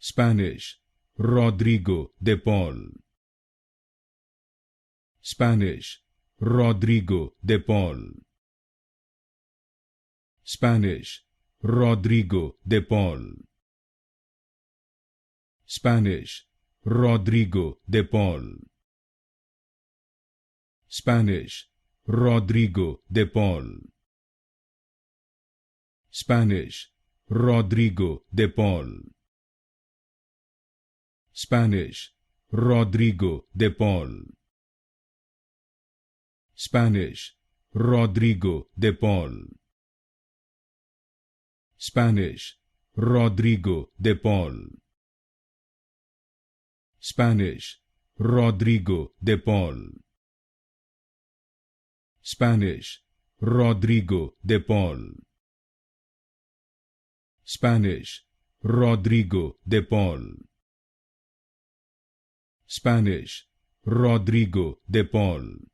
Spanish, Rodrigo de Paul. Spanish, Rodrigo de Paul. Spanish, Rodrigo de Paul. Spanish, Rodrigo de Paul. Spanish, Rodrigo de Paul. Spanish, Rodrigo de Paul. Spanish, Rodrigo de Paul. Spanish, Rodrigo de Paul. Spanish, Rodrigo de Paul. Spanish, Rodrigo de Paul. Spanish, Rodrigo de Paul. Spanish, Rodrigo de Paul. Spanish, Rodrigo de Paul.